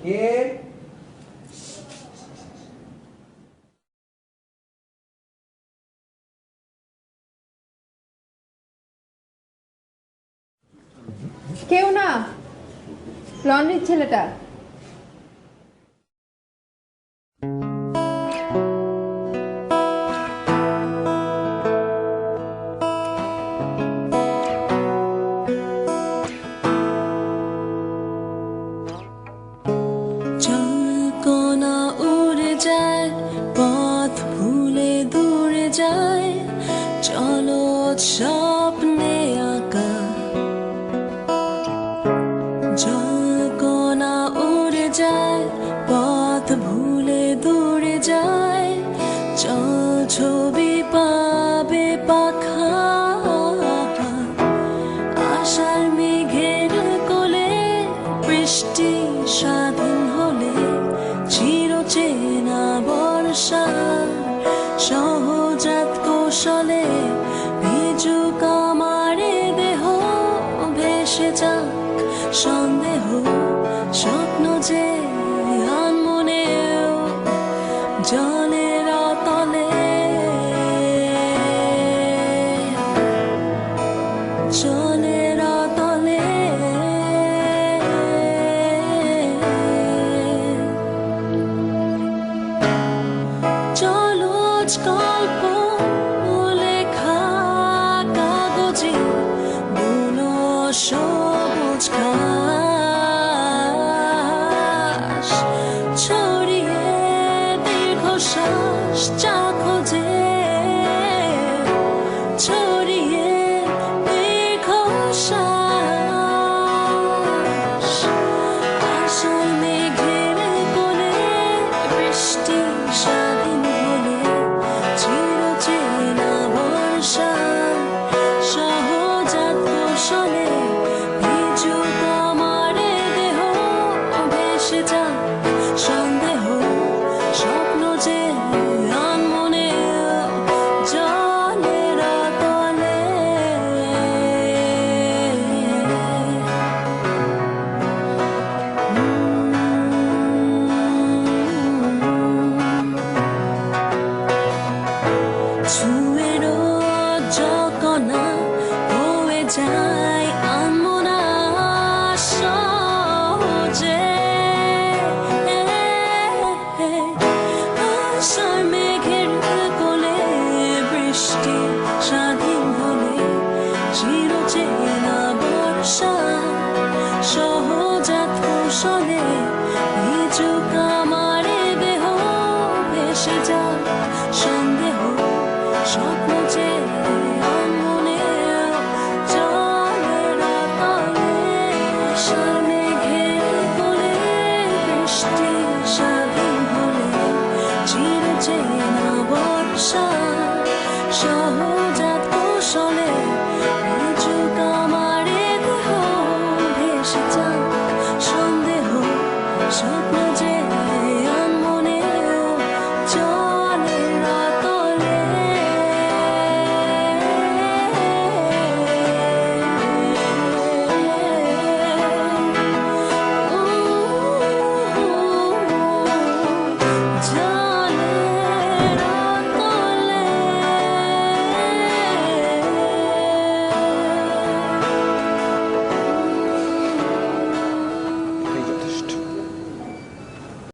এ কেউ না, লন্ড্রির ছেলেটা। জলকণা উড়ে যায়, পথ ভুলে দূরে যায়, চলো স্বপ্নে আঁকা। জলকণা উড়ে যায়, পথ ভুলে দূরে যায়, চল ছবি পাবে পাখা। আশার মেঘের কোলে বৃষ্টি স্বাধীন হলে, চিরচেনা বর্ষা সহজাত কৌশলে, ভিজুক আমারে দেহ, ভেসে যাক সন্দেহ, স্বপ্ন যে আনমনেও জলের তলে। জলের তলে জলজ গল্প লেখা কাগজে, বুনো সবুজ ঘাস ছড়িয়ে দীর্ঘশ্বাস চা খোঁজে, ছড়িয়ে দীর্ঘশ্বাস। আশার মেঘের কোলে বৃষ্টি স্বাধীন হলে, চিরচেনা বর্ষা সহজাত কৌশলে, ভিজুক আমারে দেহ, ভেসে যাক সন্দেহ, স্বপ্ন যে আনমনেও জলের তলে। ছুঁয়ে রোজ কণা হয়ে যায় আনমনা সহজে। আশার মেঘের কোলে বৃষ্টি স্বাধীন হলে, চিরচেনা বর্ষা সহজাত কৌশলে, ভিজুক আমারে দেহ, ভেসে যাক সন্দেহ, স্বপ্ন যে আনমনেও জলের তলে। আশার মেঘের কোলে বৃষ্টি স্বাধীন হলে, চিরচেনা বর্ষা সহজাত কৌশলে,